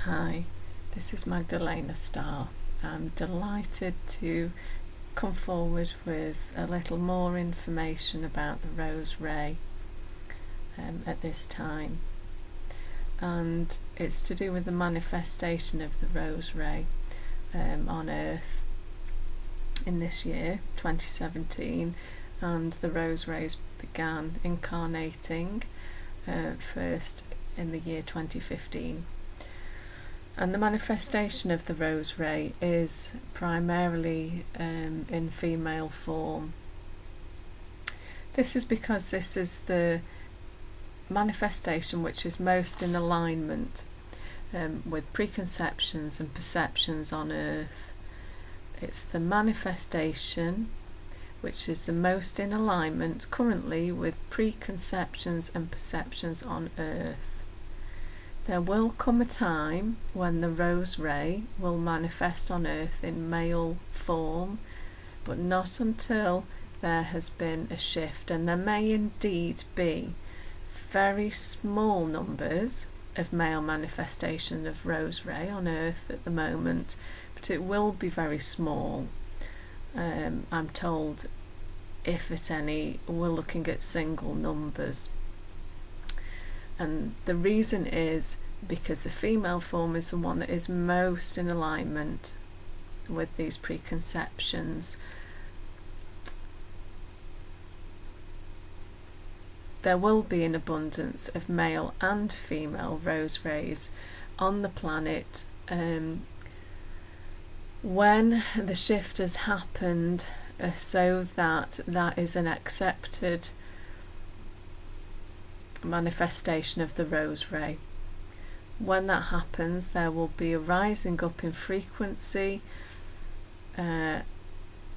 Hi, this is Magdalena Starr. I'm delighted to come forward with a little more information about the Rose Ray at this time, and it's to do with the manifestation of the Rose Ray on Earth in this year 2017, and the Rose Rays began incarnating first in the year 2015. And the manifestation of the Rose Ray is primarily in female form. This is because this is the manifestation which is most in alignment with preconceptions and perceptions on Earth. It's the manifestation which is the most in alignment currently with preconceptions and perceptions on Earth. There will come a time when the Rose Ray will manifest on Earth in male form, but not until there has been a shift, and there may indeed be very small numbers of male manifestation of Rose Ray on Earth at the moment, but it will be very small. I'm told, if at any, we're looking at single numbers. And the reason is because the female form is the one that is most in alignment with these preconceptions. There will be an abundance of male and female Rose Rays on the planet when the shift has happened, so that is an accepted manifestation of the Rose Ray. When that happens, there will be a rising up in frequency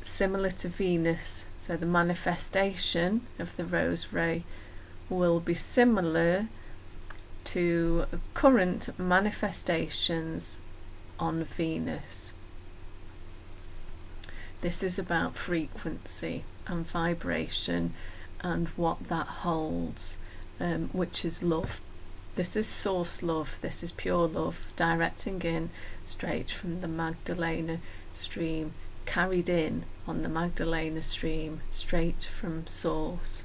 similar to Venus. So the manifestation of the Rose Ray will be similar to current manifestations on Venus. This is about frequency and vibration and what that holds. Which is love. This is source love, this is pure love, directing in straight from the Magdalena stream, carried in on the Magdalena stream, straight from source.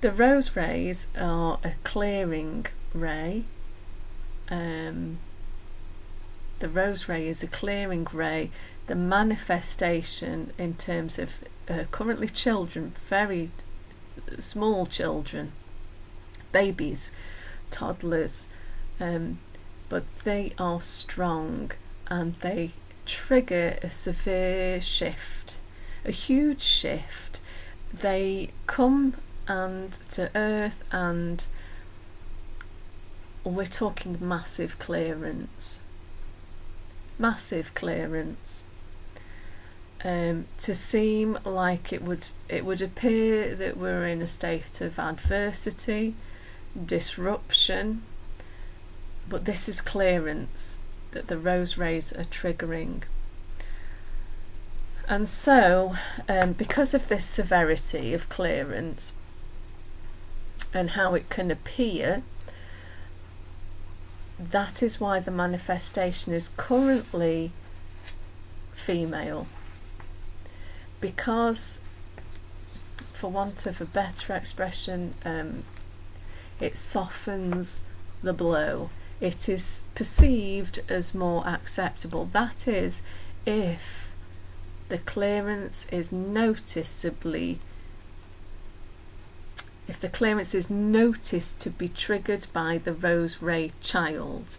The Rose Rays are a clearing ray. The Rose Ray is a clearing ray. The manifestation in terms of currently children, very small children, babies, toddlers, but they are strong and they trigger a severe shift, a huge shift. They come to Earth, and we're talking massive clearance. To seem like it would appear that we're in a state of adversity, disruption, but this is clearance that the Rose Rays are triggering. And so, because of this severity of clearance and how it can appear, that is why the manifestation is currently female. Because, for want of a better expression, it softens the blow. It is perceived as more acceptable. That is, if the clearance is noticed to be triggered by the Rose Ray child.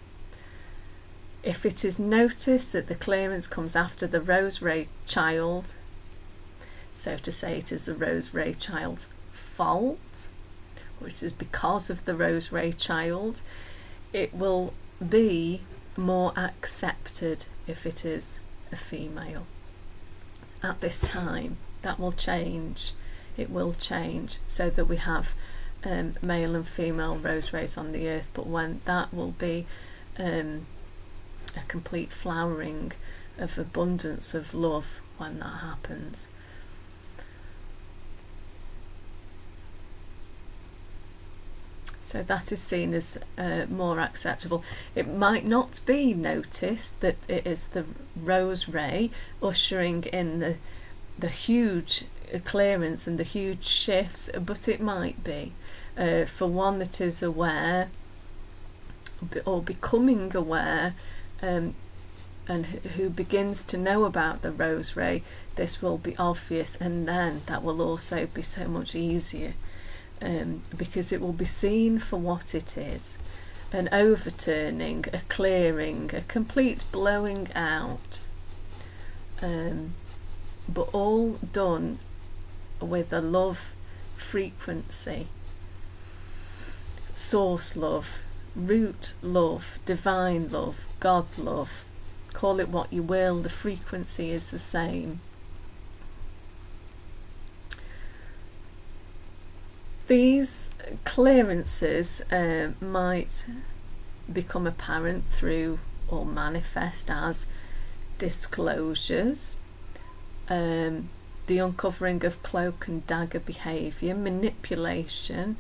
If it is noticed that the clearance comes after the Rose Ray child, so to say, it is the Rose Ray child's fault, or it is because of the Rose Ray child, it will be more accepted if it is a female. At this time, that will change. It will change, so that we have male and female Rose Rays on the Earth, but when that will be a complete flowering of abundance of love when that happens. So that is seen as more acceptable. It might not be noticed that it is the rose ray ushering in the huge clearance and the huge shifts, but it might be for one that is aware or becoming aware, and who begins to know about the rose ray. This will be obvious, and then that will also be so much easier, because it will be seen for what it is: an overturning, a clearing, a complete blowing out, but all done with a love frequency, source love, root love, divine love, God love. Call it what you will, the frequency is the same. These clearances might become apparent through or manifest as disclosures, the uncovering of cloak and dagger behaviour, manipulation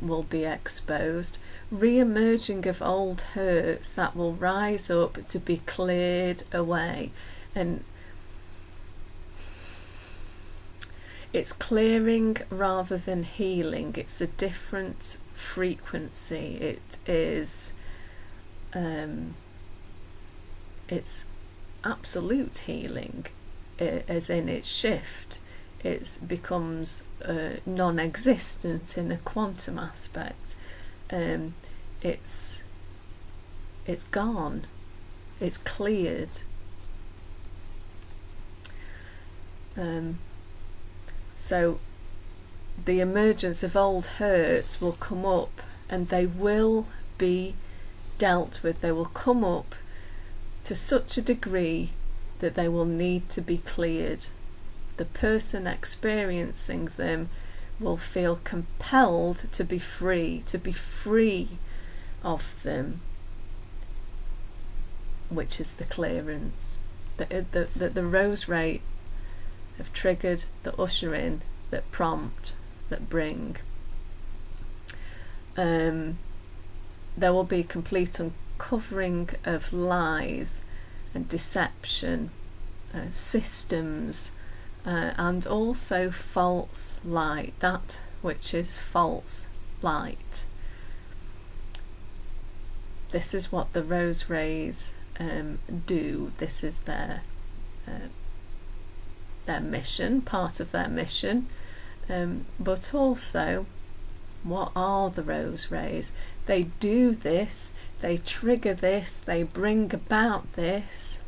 will be exposed, re-emerging of old hurts that will rise up to be cleared away. And it's clearing rather than healing. It's a different frequency. It is it's absolute healing, as in its shift. It becomes non-existent in a quantum aspect. It's gone. It's cleared. So the emergence of old hurts will come up, and they will be dealt with. They will come up to such a degree that they will need to be cleared. The person experiencing them will feel compelled to be free of them, which is the clearance. The rose ray have triggered the usher in, that prompt, that bring. There will be complete uncovering of lies and deception, systems, and also false light, that which is false light. This is what the rose rays do. This is their mission, part of their mission, but also, what are the rose rays? They do this, they trigger this, they bring about this,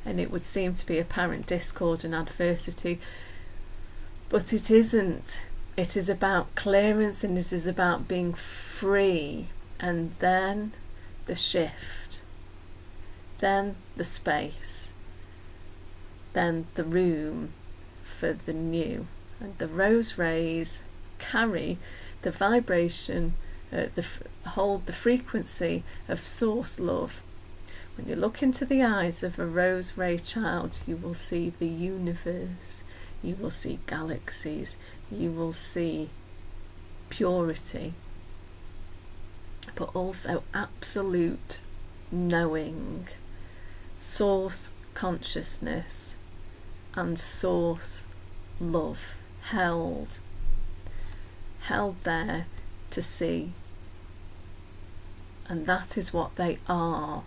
and it would seem to be apparent discord and adversity, but it isn't. It is about clearance, and it is about being free, and then the shift, then the space, then the room for the new. And the rose rays carry the vibration, hold the frequency of source love. When you look into the eyes of a rose ray child, you will see the universe, you will see galaxies, you will see purity, but also absolute knowing, source consciousness, and source love held there to see. And that is what they are.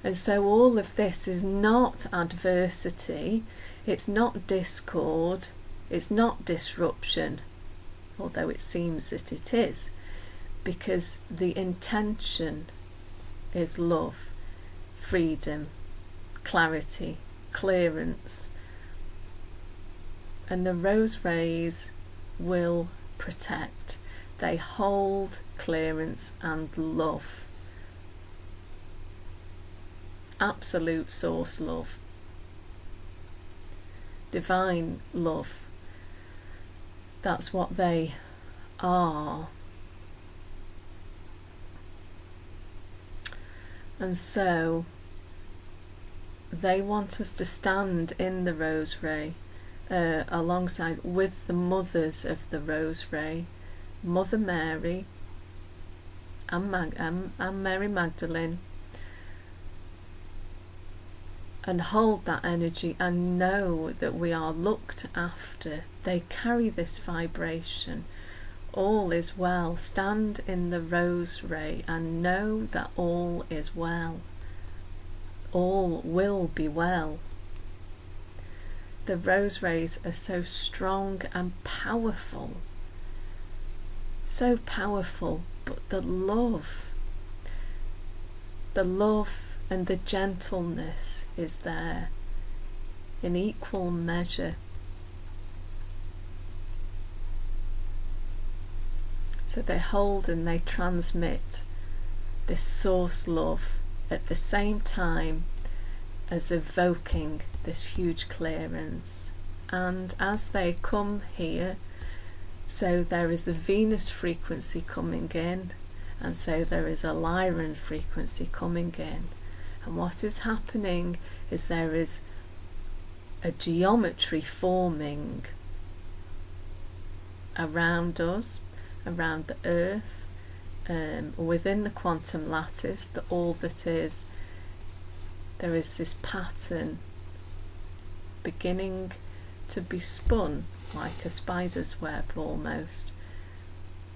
And so all of this is not adversity, it's not discord, it's not disruption, although it seems that it is, because the intention is love, freedom, clarity, clearance. And the rose rays will protect. They hold clearance and love. Absolute source love. Divine love. That's what they are. And so they want us to stand in the rose ray, alongside with the mothers of the rose ray, Mother Mary, and Mary Magdalene, and hold that energy and know that we are looked after. They carry this vibration. All is well. Stand in the rose ray and know that all is well. All will be well. The rose rays are so strong and powerful. So powerful, but the love and the gentleness is there in equal measure. So they hold and they transmit this source love at the same time as evoking this huge clearance. And as they come here, so there is a Venus frequency coming in, and so there is a Lyran frequency coming in. And what is happening is there is a geometry forming around us, around the earth, within the quantum lattice, the all that is. There is this pattern beginning to be spun like a spider's web almost,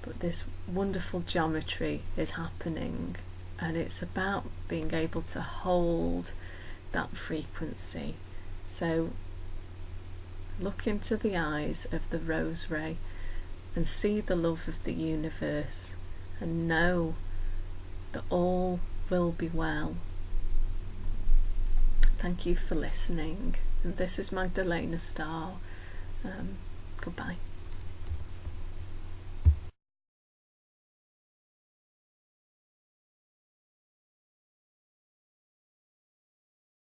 but this wonderful geometry is happening, and it's about being able to hold that frequency. So look into the eyes of the rose ray and see the love of the universe and know that all will be well. Thank you for listening, and this is Magdalena Stahl. Goodbye.